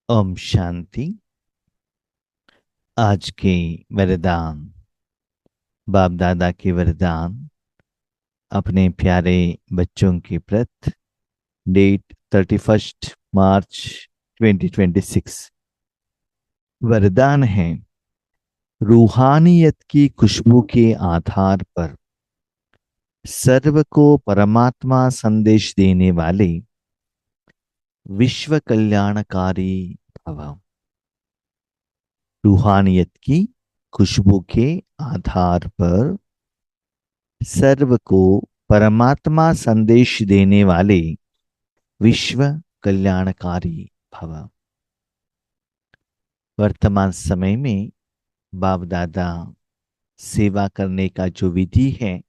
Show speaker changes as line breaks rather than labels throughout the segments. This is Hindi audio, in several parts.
ओम शांति। आज के वरदान, बाप दादा के वरदान अपने प्यारे बच्चों के प्रति। डेट 31 मार्च 2026। वरदान है, रूहानियत की खुशबू के आधार पर सर्व को परमात्मा संदेश देने वाले विश्व कल्याणकारी भव। रूहानियत की खुशबू के आधार पर सर्व को परमात्मा संदेश देने वाले विश्व कल्याणकारी भव। वर्तमान समय में बाप दादा सेवा करने का जो विधि है,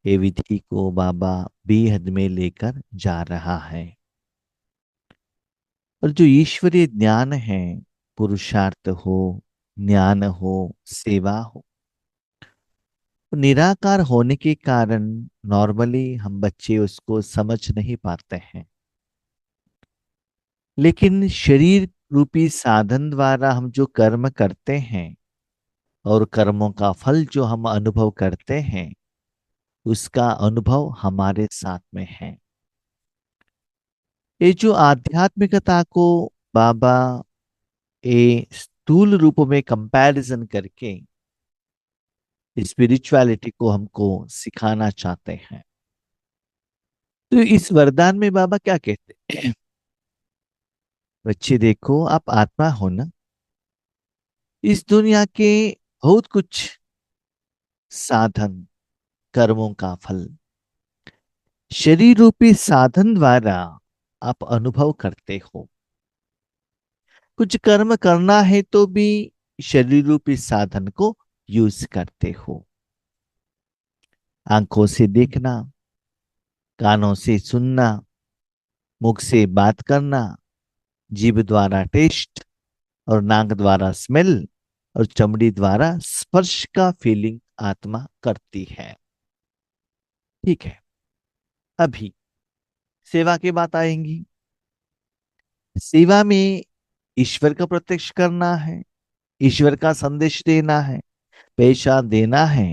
ये विधि को बाबा बेहद में लेकर जा रहा है। और जो ईश्वरीय ज्ञान है, पुरुषार्थ हो, ज्ञान हो, सेवा हो, निराकार होने के कारण नॉर्मली हम बच्चे उसको समझ नहीं पाते हैं। लेकिन शरीर रूपी साधन द्वारा हम जो कर्म करते हैं और कर्मों का फल जो हम अनुभव करते हैं, उसका अनुभव हमारे साथ में है। ये जो आध्यात्मिकता को बाबा ये स्थूल रूप में कंपैरिजन करके स्पिरिचुअलिटी को हमको सिखाना चाहते हैं। तो इस वरदान में बाबा क्या कहते हैं? बच्चे देखो, आप आत्मा हो ना। इस दुनिया के बहुत कुछ साधन, कर्मों का फल शरीर रूपी साधन द्वारा आप अनुभव करते हो। कुछ कर्म करना है तो भी शरीर रूपी साधन को यूज करते हो। आंखों से देखना, कानों से सुनना, मुख से बात करना, जीभ द्वारा टेस्ट और नाक द्वारा स्मेल और चमड़ी द्वारा स्पर्श का फीलिंग आत्मा करती है। ठीक है, अभी सेवा की बात आएंगी। सेवा में ईश्वर का प्रत्यक्ष करना है, ईश्वर का संदेश देना है, पेशा देना है।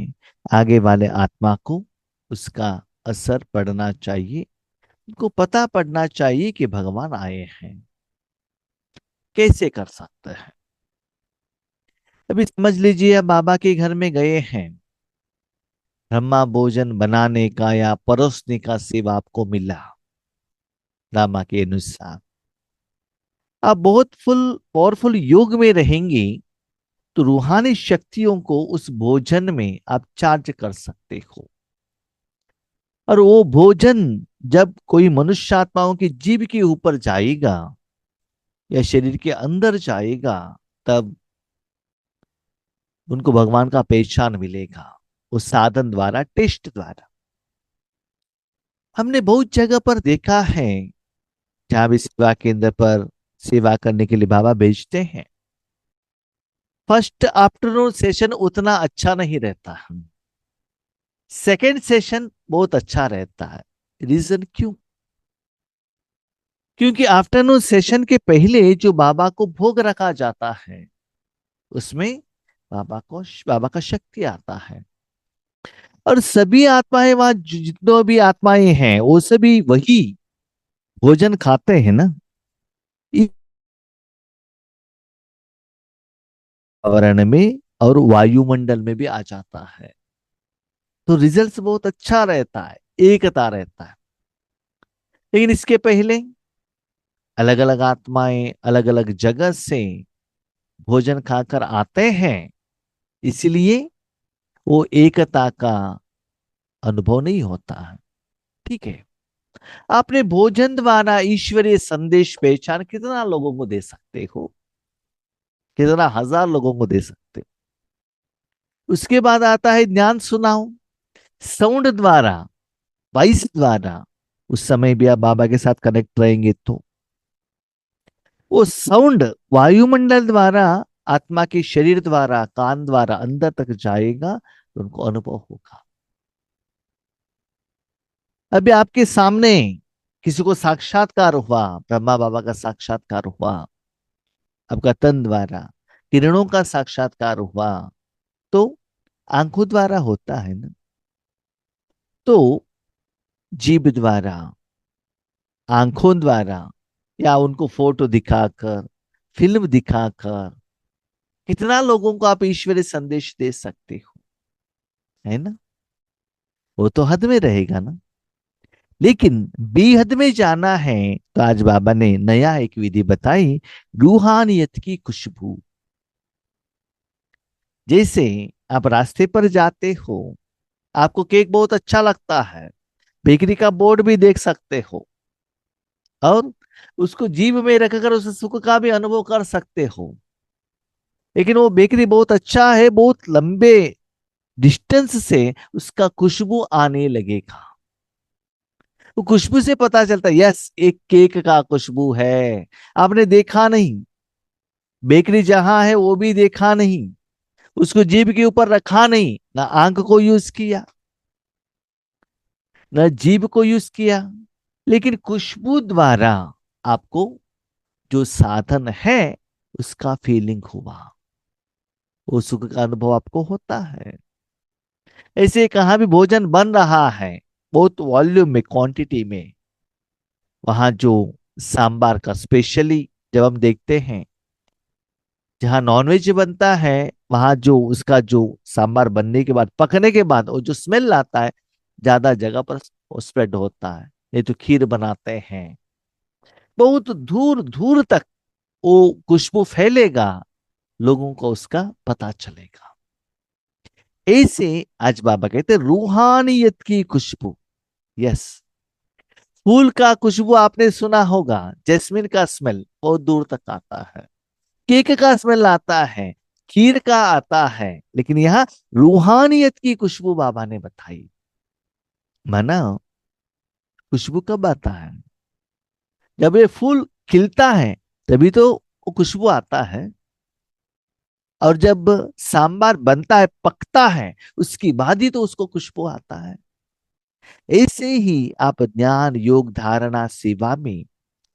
आगे वाले आत्मा को उसका असर पड़ना चाहिए, उनको पता पड़ना चाहिए कि भगवान आए हैं। कैसे कर सकते हैं? अभी समझ लीजिए, आप बाबा के घर में गए हैं, ब्रह्मा भोजन बनाने का या परोसने का सेवा आपको मिला रामा के अनुसार। आप बहुत फुल पावरफुल योग में रहेंगी तो रूहानी शक्तियों को उस भोजन में आप चार्ज कर सकते हो। और वो भोजन जब कोई मनुष्य आत्माओं की जीभ के ऊपर जाएगा या शरीर के अंदर जाएगा, तब उनको भगवान का पहचान मिलेगा, उस साधन द्वारा, टेस्ट द्वारा। हमने बहुत जगह पर देखा है, जहां भी सेवा केंद्र पर सेवा करने के लिए बाबा भेजते हैं, फर्स्ट आफ्टरनून सेशन उतना अच्छा नहीं रहता, सेकेंड सेशन बहुत अच्छा रहता है। रीजन क्यों? क्योंकि आफ्टरनून सेशन के पहले जो बाबा को भोग रखा जाता है, उसमें बाबा का शक्ति आता है। और सभी आत्माएं वहां, जितने भी आत्माएं हैं, वो सभी वही भोजन खाते हैं ना। इस वातावरण में और वायुमंडल में भी आ जाता है, तो रिजल्ट बहुत अच्छा रहता है, एकता रहता है। लेकिन इसके पहले अलग अलग आत्माएं अलग अलग जगह से भोजन खाकर आते हैं, इसलिए वो एकता का अनुभव नहीं होता है। ठीक है, आपने भोजन द्वारा ईश्वरीय संदेश पहचान कितना लोगों को दे सकते हो? कितना हजार लोगों को दे सकते हो? उसके बाद आता है ज्ञान सुनाओ, साउंड द्वारा, वॉइस द्वारा। उस समय भी आप बाबा के साथ कनेक्ट रहेंगे तो वो साउंड वायुमंडल द्वारा, आत्मा के शरीर द्वारा, कान द्वारा अंदर तक जाएगा, तो उनको अनुभव होगा। अभी आपके सामने किसी को साक्षात्कार हुआ, ब्रह्मा बाबा का साक्षात्कार हुआ, आपका तन द्वारा किरणों का साक्षात्कार हुआ, तो आंखों द्वारा होता है ना। तो जीभ द्वारा, आंखों द्वारा, या उनको फोटो दिखाकर, फिल्म दिखाकर कितना लोगों को आप ईश्वरीय संदेश दे सकते हो, है ना। वो तो हद में रहेगा ना। लेकिन बेहद में जाना है तो आज बाबा ने नया एक विधि बताई, रूहानियत की खुशबू। जैसे आप रास्ते पर जाते हो, आपको केक बहुत अच्छा लगता है, बेकरी का बोर्ड भी देख सकते हो, और उसको जीभ में रखकर उस सुख का भी अनुभव कर सकते हो। लेकिन वो बेकरी बहुत अच्छा है, बहुत लंबे डिस्टेंस से उसका खुशबू आने लगेगा। वो खुशबू से पता चलता है, यस एक केक का खुशबू है। आपने देखा नहीं, बेकरी जहां है वो भी देखा नहीं, उसको जीभ के ऊपर रखा नहीं, ना आंख को यूज किया, ना जीभ को यूज किया, लेकिन खुशबू द्वारा आपको जो साधन है उसका फीलिंग हुआ, वो सुख का अनुभव आपको होता है। ऐसे कहाँ भी भोजन बन रहा है बहुत वॉल्यूम में, क्वांटिटी में, वहां जो सांबार का स्पेशली जब हम देखते हैं, जहाँ नॉनवेज बनता है, वहां जो उसका जो सांबार बनने के बाद, पकने के बाद वो जो स्मेल आता है, ज्यादा जगह पर स्प्रेड होता है। नहीं तो खीर बनाते हैं, बहुत दूर दूर तक वो खुशबू फैलेगा, लोगों को उसका पता चलेगा। ऐसे आज बाबा कहते हैं रूहानियत की खुशबू। यस, फूल का खुशबू आपने सुना होगा, जैस्मिन का स्मेल बहुत दूर तक आता है, केक का स्मेल आता है, खीर का आता है, लेकिन यहाँ रूहानियत की खुशबू बाबा ने बताई। माना खुशबू कब आता है? जब ये फूल खिलता है तभी तो वो खुशबू आता है, और जब सांबार बनता है, पकता है, उसकी बाद ही तो उसको खुशबू आता है। ऐसे ही आप ज्ञान योग धारणा सेवा में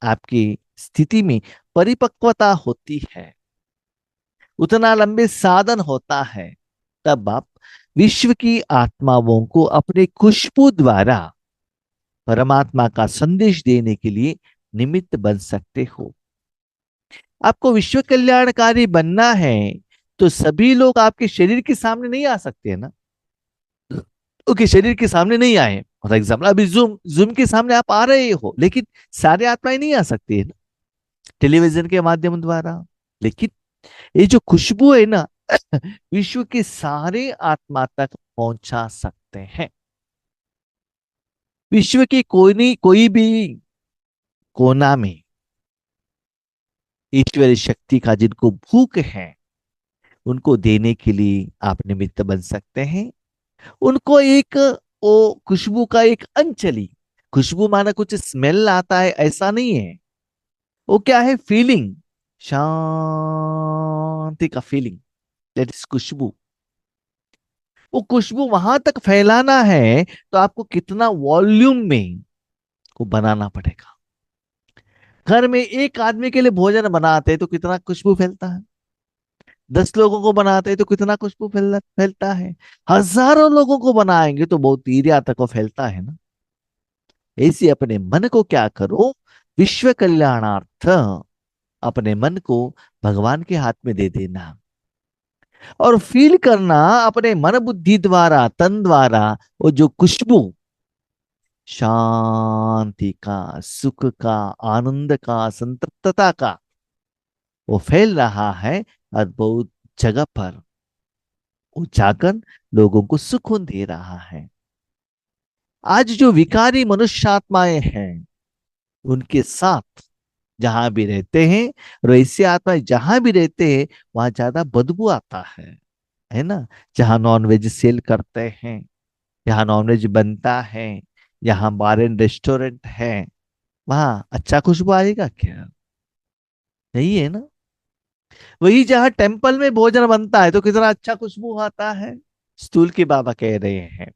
आपकी स्थिति में परिपक्वता होती है, उतना लंबे साधन होता है, तब आप विश्व की आत्माओं को अपने खुशबू द्वारा परमात्मा का संदेश देने के लिए निमित्त बन सकते हो। आपको विश्व कल्याणकारी बनना है तो सभी लोग आपके शरीर के सामने नहीं आ सकते है ना। ओके, शरीर के सामने नहीं आए, फॉर एग्जाम्पल अभी जूम जूम के सामने आप आ रहे हो, लेकिन सारे आत्माएं नहीं आ सकती है ना, टेलीविजन के माध्यम द्वारा। लेकिन ये जो खुशबू है ना, विश्व के सारे आत्मा तक पहुंचा सकते हैं। विश्व की कोई नहीं, कोई भी कोना में ईश्वरीय शक्ति का जिनको भूख है, उनको देने के लिए आप निमित्त बन सकते हैं। उनको एक वो खुशबू का एक अंजलि, खुशबू माना कुछ स्मेल आता है ऐसा नहीं है, वो क्या है, फीलिंग, शांति का फीलिंग, दैट इज खुशबू। वो खुशबू वहां तक फैलाना है तो आपको कितना वॉल्यूम में को बनाना पड़ेगा। घर में एक आदमी के लिए भोजन बनाते हैं तो कितना खुशबू फैलता है, 10 लोगों को बनाते हैं तो कितना खुशबू फैलता है, हजारों लोगों को बनाएंगे तो बहुत एरिया तक वो फैलता है ना। ऐसे अपने मन को क्या करो, विश्व कल्याणार्थ अपने मन को भगवान के हाथ में दे देना, और फील करना अपने मन बुद्धि द्वारा, तन द्वारा, वो जो खुशबू शांति का, सुख का, आनंद का, संतृप्तता का वो फैल रहा है, और बहुत जगह पर वो जाकर लोगों को सुकून दे रहा है। आज जो विकारी मनुष्यात्माएं हैं, उनके साथ जहां भी रहते हैं, और ऐसी आत्माएं जहां भी रहते हैं, वहां ज्यादा बदबू आता है ना। जहां नॉनवेज सेल करते हैं, जहां नॉनवेज बनता है, जहां बार एंड रेस्टोरेंट है, वहां अच्छा खुशबू आएगा क्या? यही है ना। वही जहां टेम्पल में भोजन बनता है तो कितना अच्छा खुशबू आता है। स्टूल के बाबा कह रहे हैं,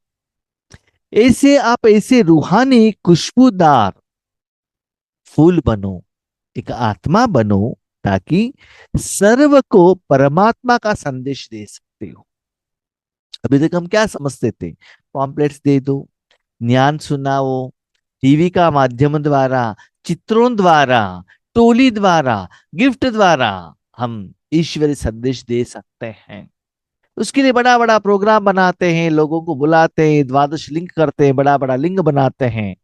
ऐसे आप ऐसे रूहानी खुशबूदार फूल बनो, एक आत्मा बनो, ताकि सर्व को परमात्मा का संदेश दे सकते हो। अभी तक हम क्या समझते थे, पॉम्पलेट्स दे दो, ज्ञान सुनाओ, टीवी का माध्यम द्वारा, चित्रों द्वारा, टोली द्वारा, गिफ्ट द्वारा हम ईश्वरी संदेश दे सकते हैं। उसके लिए बड़ा बड़ा प्रोग्राम बनाते हैं, लोगों को बुलाते हैं, द्वादश लिंग करते हैं, बड़ा बड़ा लिंग बनाते हैं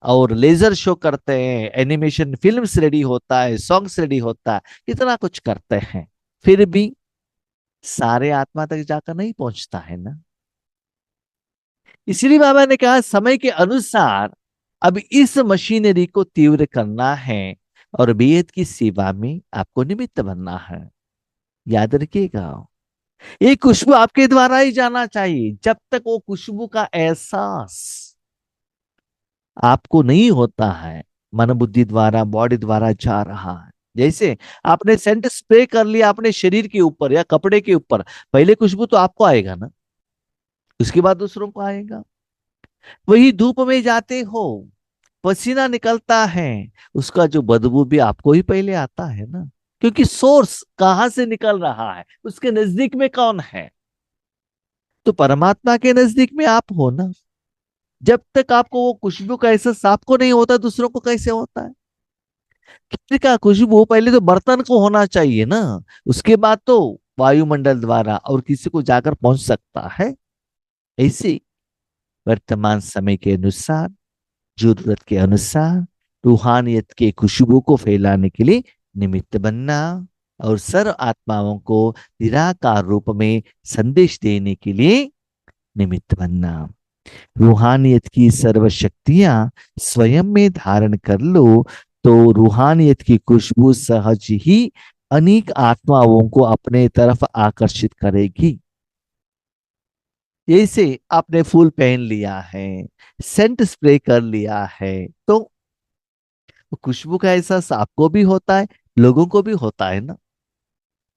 और लेजर शो करते हैं, एनिमेशन फिल्म्स रेडी होता है, सॉन्ग्स रेडी होता है, इतना कुछ करते हैं, फिर भी सारे आत्मा तक जाकर नहीं पहुंचता है ना। इसीलिए बाबा ने कहा समय के अनुसार अब इस मशीनरी को तीव्र करना है और बेहद की सेवा में आपको निमित्त बनना है। याद रखिएगा, ये खुशबू आपके द्वारा ही जाना चाहिए। जब तक वो खुशबू का एहसास आपको नहीं होता है, मन बुद्धि द्वारा, बॉडी द्वारा जा रहा है, जैसे आपने सेंट स्प्रे कर लिया अपने शरीर के ऊपर या कपड़े के ऊपर, पहले खुशबू तो आपको आएगा ना, उसके बाद दूसरों को आएगा। वही धूप में जाते हो, पसीना निकलता है, उसका जो बदबू भी आपको ही पहले आता है ना, क्योंकि सोर्स कहां से निकल रहा है, उसके नजदीक में कौन है, तो परमात्मा के नजदीक में आप हो ना। जब तक आपको वो खुशबू का एहसास आपको नहीं होता, दूसरों को कैसे होता है। किसी का खुशबू पहले तो बर्तन को होना चाहिए ना, उसके बाद तो वायुमंडल द्वारा और किसी को जाकर पहुंच सकता है। ऐसे वर्तमान समय के अनुसार, जरूरत के अनुसार रूहानियत के खुशबू को फैलाने के लिए निमित्त बनना और सर्व आत्माओं को निराकार रूप में संदेश देने के लिए निमित्त बनना। रूहानियत की सर्व शक्तियां स्वयं में धारण कर लो तो रूहानियत की खुशबू सहज ही अनेक आत्माओं को अपने तरफ आकर्षित करेगी। जैसे आपने फूल पहन लिया है, सेंट स्प्रे कर लिया है, तो खुशबू का एहसास आपको भी होता है, लोगों को भी होता है ना।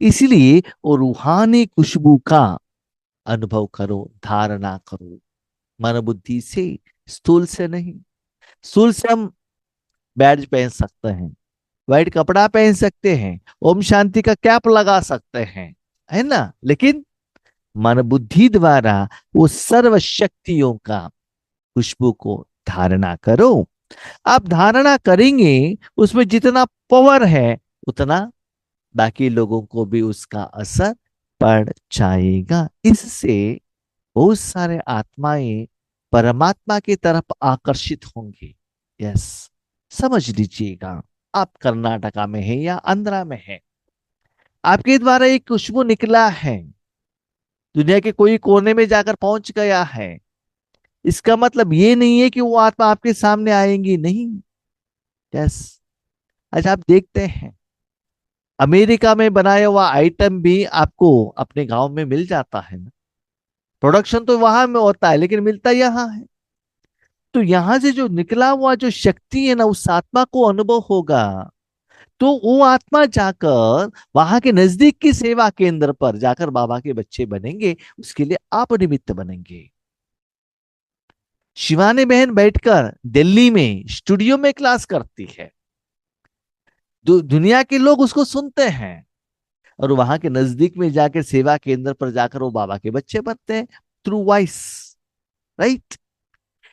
इसलिए वो रूहानी खुशबू का अनुभव करो, धारणा करो, मन बुद्धि से, स्थूल से नहीं। स्थूल से हम बैज पहन सकते हैं, व्हाइट कपड़ा पहन सकते हैं, ओम शांति का कैप लगा सकते हैं, है ना, लेकिन मन बुद्धि द्वारा वो सर्व शक्तियों का खुशबू को धारणा करो। आप धारणा करेंगे, उसमें जितना पावर है उतना बाकी लोगों को भी उसका असर पड़ जाएगा। इससे बहुत सारे आत्माएं परमात्मा की तरफ आकर्षित होंगे। यस, समझ लीजिएगा, आप कर्नाटका में है या आंध्रा में है, आपके द्वारा एक खुशबू निकला है, दुनिया के कोई कोने में जाकर पहुंच गया है, इसका मतलब ये नहीं है कि वो आत्मा आपके सामने आएंगी, नहीं। यस, अच्छा आप देखते हैं अमेरिका में बनाया हुआ आइटम भी आपको अपने गांव में मिल जाता है ना। प्रोडक्शन तो वहां में होता है लेकिन मिलता यहाँ है। तो यहां से जो निकला हुआ जो शक्ति है ना, उस आत्मा को अनुभव होगा, तो वो आत्मा जाकर वहां के नजदीक की सेवा केंद्र पर जाकर बाबा के बच्चे बनेंगे, उसके लिए आप निमित्त बनेंगे। शिवानी बहन बैठकर दिल्ली में स्टूडियो में क्लास करती है, दुनिया के लोग उसको सुनते हैं और वहां के नजदीक में जाकर सेवा केंद्र पर जाकर वो बाबा के बच्चे बनते हैं थ्रू वॉइस, राइट।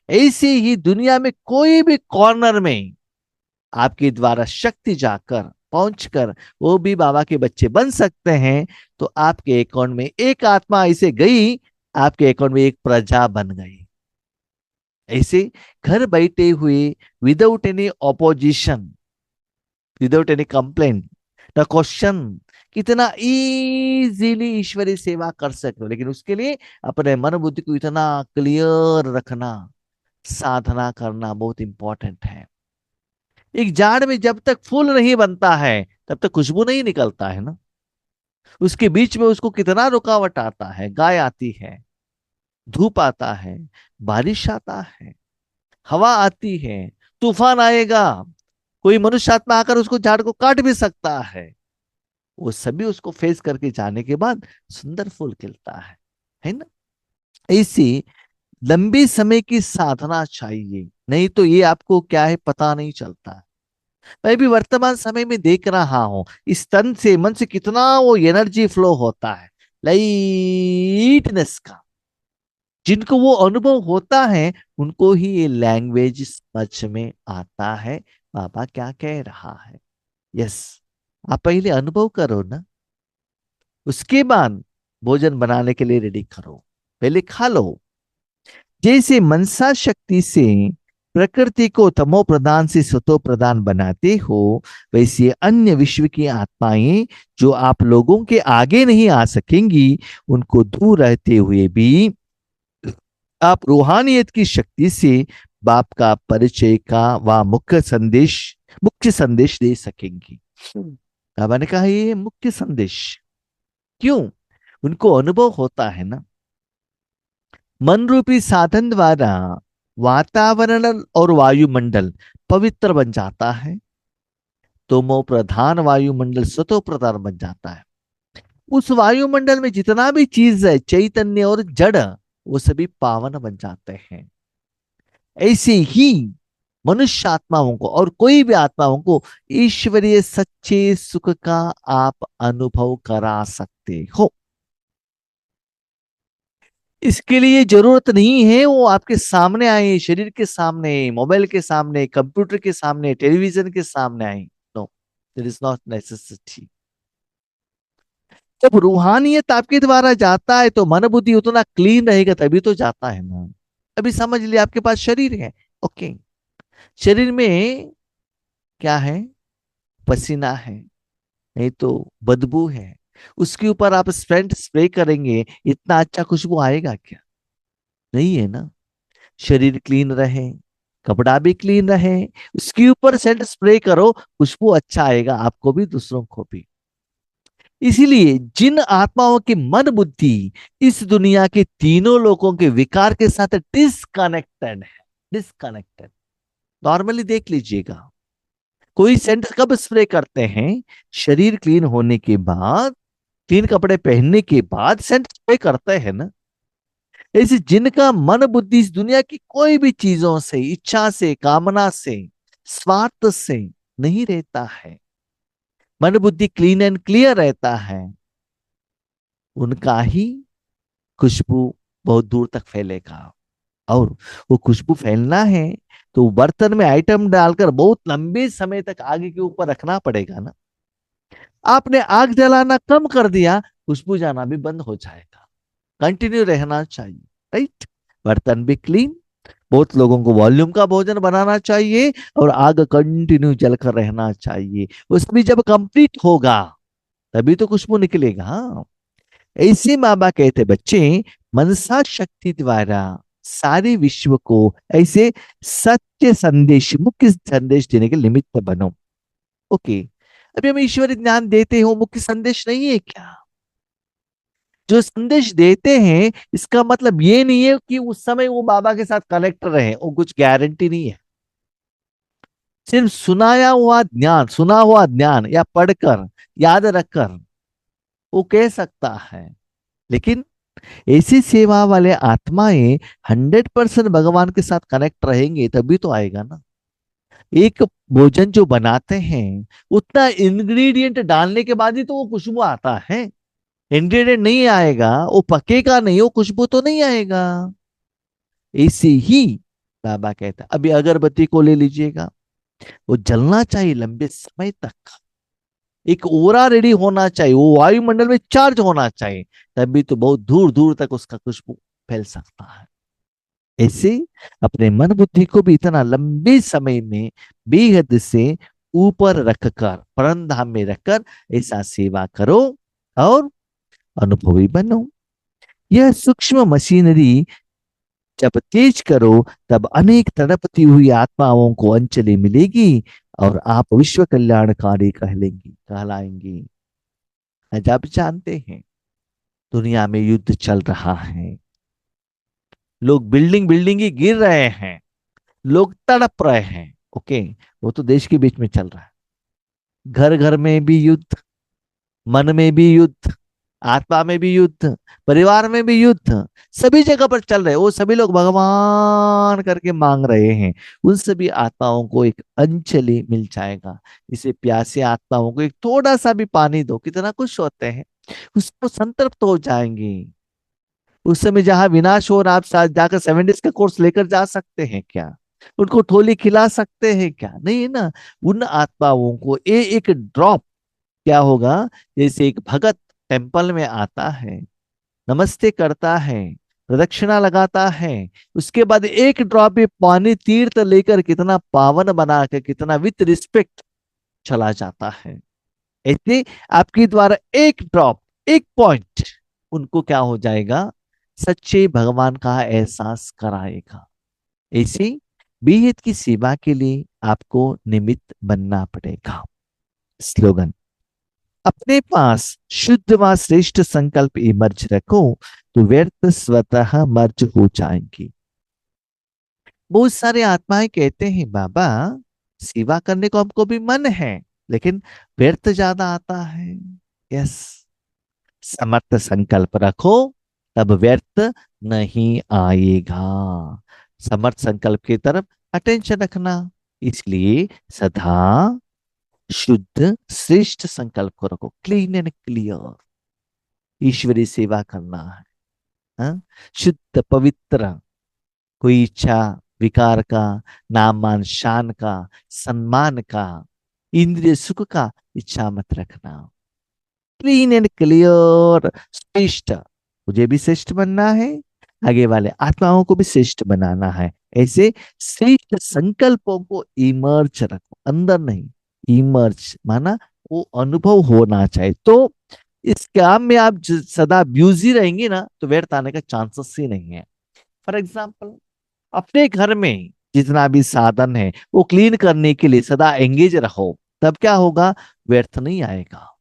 ऐसे ही दुनिया में कोई भी कॉर्नर में आपके द्वारा शक्ति जाकर पहुंचकर वो भी बाबा के बच्चे बन सकते हैं। तो आपके अकाउंट में एक आत्मा ऐसे गई, आपके अकाउंट में एक प्रजा बन गई। ऐसे घर बैठे हुए, without any opposition, without any complaint, the question, कितना इजीली ईश्वरीय सेवा कर सकते हो, लेकिन उसके लिए अपने मन बुद्धि को इतना क्लियर रखना, साधना करना बहुत इंपॉर्टेंट है। एक झाड़ में जब तक फूल नहीं बनता है तब तक खुशबू नहीं निकलता है ना, उसके बीच में उसको कितना रुकावट आता है, गाय आती है, धूप आता है, बारिश आता है, हवा आती है, तूफान आएगा, कोई मनुष्य आत्मा आकर उसको झाड़ को काट भी सकता है। वो सभी उसको फेस करके जाने के बाद सुंदर फूल खिलता है ना। ऐसी लंबे समय की साधना चाहिए, नहीं तो ये आपको क्या है पता नहीं चलता। मैं भी वर्तमान समय में देख रहा हूं इस तन से मन से कितना वो एनर्जी फ्लो होता है, लाइटनेस का। जिनको वो अनुभव होता है उनको ही ये लैंग्वेज समझ में आता है, बाबा क्या कह रहा है। यस, आप पहले अनुभव करो ना, उसके बाद भोजन बनाने के लिए रेडी करो, पहले खा लो। जैसे मनसा शक्ति से प्रकृति को तमो प्रधान से सतो प्रधान बनाते हो, वैसे अन्य विश्व की आत्माएं जो आप लोगों के आगे नहीं आ सकेंगी, उनको दूर रहते हुए भी आप रूहानियत की शक्ति से बाप का परिचय का व मुख्य संदेश दे सकेंगी। बाबा ने कहा ये मुख्य संदेश क्यों? उनको अनुभव होता है ना, मन रूपी साधन द्वारा वातावरण और वायुमंडल पवित्र बन जाता है, तमो प्रधान वायुमंडल सतो प्रधान बन जाता है। उस वायुमंडल में जितना भी चीज है चैतन्य और जड़, वो सभी पावन बन जाते हैं। ऐसे ही मनुष्य आत्माओं को और कोई भी आत्माओं को ईश्वरीय सच्चे सुख का आप अनुभव करा सकते हो। इसके लिए जरूरत नहीं है वो आपके सामने आए, शरीर के सामने, मोबाइल के सामने, कंप्यूटर के सामने, टेलीविजन के सामने आए। No, there is not necessity. जब रूहानियत आपके द्वारा जाता है तो मन बुद्धि उतना क्लीन रहेगा, तभी तो जाता है ना। अभी समझ लिया आपके पास शरीर है, ओके, शरीर में क्या है? पसीना है, नहीं तो बदबू है। उसके ऊपर आप सेंट स्प्रे करेंगे, इतना अच्छा खुशबू आएगा क्या? नहीं है ना। शरीर क्लीन रहे, कपड़ा भी क्लीन रहे, उसके ऊपर सेंट स्प्रे करो, खुशबू अच्छा आएगा आपको भी, दूसरों को भी। इसीलिए जिन आत्माओं की मन बुद्धि इस दुनिया के तीनों लोगों के विकार के साथ डिसकनेक्टेड है, डिसकनेक्टेड, नॉर्मली देख लीजिएगा, कोई सेंट कब स्प्रे करते हैं? शरीर क्लीन होने के बाद, क्लीन कपड़े पहनने के बाद सेंट स्प्रे करते हैं ना। ऐसे जिनका मन बुद्धि इस दुनिया की कोई भी चीजों से, इच्छा से, कामना से, स्वार्थ से नहीं रहता है, मन बुद्धि क्लीन एंड क्लियर रहता है, उनका ही खुशबू बहुत दूर तक फैलेगा। और वो खुशबू फैलना है तो बर्तन में आइटम डालकर बहुत लंबे समय तक आगे के ऊपर रखना पड़ेगा ना। आपने आग जलाना कम कर दिया, खुशबू जाना भी बंद हो जाएगा। कंटिन्यू रहना चाहिए, राइट? बर्तन भी क्लीन, बहुत लोगों को वॉल्यूम का भोजन बनाना चाहिए और आग कंटिन्यू जलकर रहना चाहिए। उसमें जब कंप्लीट होगा तभी तो खुशबू निकलेगा। ऐसे बाबा कहते बच्चे, मनसा शक्ति द्वारा सारे विश्व को ऐसे सत्य संदेश, मुख्य संदेश देने के निमित्त बनो। ओके, अभी हम ईश्वरी ज्ञान देते हो, मुख्य संदेश नहीं है क्या? जो संदेश देते हैं इसका मतलब ये नहीं है कि उस समय वो बाबा के साथ कनेक्ट रहे, वो कुछ गारंटी नहीं है। सिर्फ सुना हुआ ज्ञान या पढ़कर, याद रखकर वो कह सकता है, लेकिन ऐसी सेवा वाले आत्माएं 100% भगवान के साथ कनेक्ट रहेंगे तभी तो आएगा ना। एक भोजन जो बनाते हैं उतना इंग्रेडिएंट डालने के बाद ही तो वो खुशबू आता है। इंग्रेडिएंट नहीं आएगा, वो पकेगा नहीं, वो खुशबू तो नहीं आएगा। ऐसे ही बाबा कहता है, अभी अगरबत्ती को ले लीजिएगा, वो जलना चाहिए लंबे समय तक, एक ओरा रेडी होना चाहिए, वो वायुमंडल में चार्ज होना चाहिए, तभी तो बहुत दूर दूर तक उसका खुशबू फैल सकता है। ऐसे अपने मन बुद्धि को भी इतना लंबे समय में बेहद से ऊपर रखकर, परम धाम में रखकर ऐसा सेवा करो और अनुभवी बनो। यह सूक्ष्म मशीनरी जब तेज करो तब अनेक तड़पती हुई आत्माओं को अंजलि मिलेगी और आप विश्व कल्याणकारी कहलाएंगी। जब जानते हैं दुनिया में युद्ध चल रहा है, लोग बिल्डिंग बिल्डिंग ही गिर रहे हैं, लोग तड़प रहे हैं, ओके, वो तो देश के बीच में चल रहा है। घर घर में भी युद्ध, मन में भी युद्ध, आत्मा में भी युद्ध, परिवार में भी युद्ध, सभी जगह पर चल रहे हैं। वो सभी लोग भगवान करके मांग रहे हैं। उन सभी आत्माओं को एक अंजलि मिल जाएगा। इसे प्यासी आत्माओं को एक थोड़ा सा भी पानी दो, कितना खुश होते हैं, उसको संतृप्त हो जाएंगे। उस समय जहां विनाश हो रहा, आप साथ जाकर 7 डेज का कोर्स लेकर जा सकते हैं क्या? उनको ठोली खिला सकते हैं क्या? नहीं है ना। उन आत्माओं को एक ड्रॉप क्या होगा, जैसे एक भगत टेम्पल में आता है, नमस्ते करता है, प्रदक्षिणा लगाता है, उसके बाद एक ड्रॉप भी पानी तीर्थ लेकर कितना पावन बना के, कितना विथ रिस्पेक्ट चला जाता है। ऐसे आपके द्वारा एक ड्रॉप, एक पॉइंट उनको क्या हो जाएगा, सच्चे भगवान का एहसास कराएगा। ऐसे बेहद की सेवा के लिए आपको निमित्त बनना पड़ेगा। स्लोगन, अपने पास शुद्ध व श्रेष्ठ संकल्प इमर्ज रखो तो व्यर्थ स्वतः मर्ज हो जाएंगी। बहुत सारे आत्माएं कहते हैं बाबा सेवा करने को हमको भी मन है, लेकिन व्यर्थ ज्यादा आता है। यस, समर्थ संकल्प रखो तब व्यर्थ नहीं आएगा। समर्थ संकल्प की तरफ अटेंशन रखना, इसलिए सदा शुद्ध श्रेष्ठ संकल्प को रखो, क्लीन एंड क्लियर। ईश्वरी सेवा करना है, हाँ? शुद्ध पवित्र, कोई इच्छा विकार का, नाम मान शान का, सम्मान का, इंद्रिय सुख का इच्छा मत रखना। क्लीन एंड क्लियर, श्रेष्ठ, मुझे भी श्रेष्ठ बनना है, आगे वाले आत्माओं को भी श्रेष्ठ बनाना है। ऐसे श्रेष्ठ संकल्पों को इमर्ज रखो, अंदर नहीं, इमर्ज माना वो अनुभव होना चाहिए। तो इस काम में आप सदा ब्यूजी रहेंगे ना, तो व्यर्थ आने का चांसेस ही नहीं है। फॉर एग्जाम्पल, अपने घर में जितना भी साधन है वो क्लीन करने के लिए सदा एंगेज रहो, तब क्या होगा, व्यर्थ नहीं आएगा।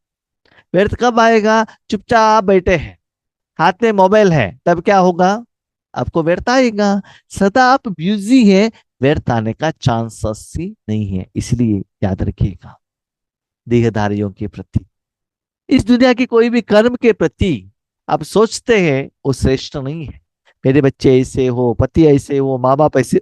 व्यर्थ कब आएगा, चुपचाप बैठे हैं, हाथ में मोबाइल है, तब क्या होगा, आपको व्यर्थ आएगा। सदा आप बिजी है, व्यर्थ आने का चांसेस ही नहीं है। इसलिए याद रखिएगा, देहधारियों के प्रति, इस दुनिया की कोई भी कर्म के प्रति आप सोचते हैं वो श्रेष्ठ नहीं है। मेरे बच्चे ऐसे हो, पति ऐसे हो, माँ बाप ऐसे,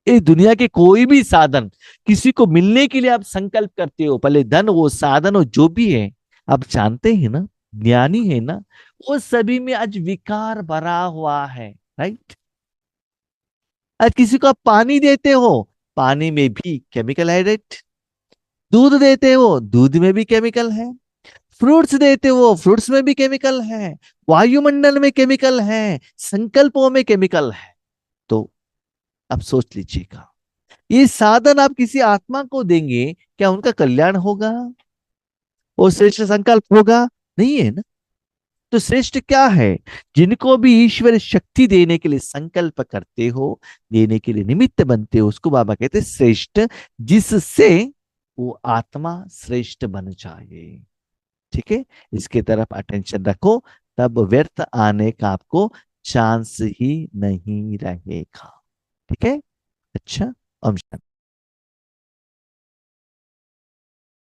इस दुनिया के कोई भी साधन, किसी को मिलने के लिए आप संकल्प करते हो, भले धन हो, साधन हो, जो भी है, आप जानते हैं ना, ज्ञानी है ना, वो सभी में आज विकार भरा हुआ है। राइट? आज किसी को आप पानी देते हो, पानी में भी केमिकल है। राइट? दूध देते हो, दूध में भी केमिकल है। फ्रूट्स देते हो, फ्रूट्स में भी केमिकल है। वायुमंडल में केमिकल है, संकल्पों में केमिकल है। तो आप सोच लीजिएगा, ये साधन आप किसी आत्मा को देंगे, क्या उनका कल्याण होगा, वो श्रेष्ठ संकल्प होगा? नहीं है ना। तो श्रेष्ठ क्या है, जिनको भी ईश्वर शक्ति देने के लिए संकल्प करते हो, देने के लिए निमित्त बनते हो, उसको बाबा कहते हैं श्रेष्ठ, जिससे वो आत्मा श्रेष्ठ बन जाए। ठीक है, इसके तरफ अटेंशन रखो, तब व्यर्थ आने का आपको चांस ही नहीं रहेगा। ठीक है, अच्छा, ओम शांति।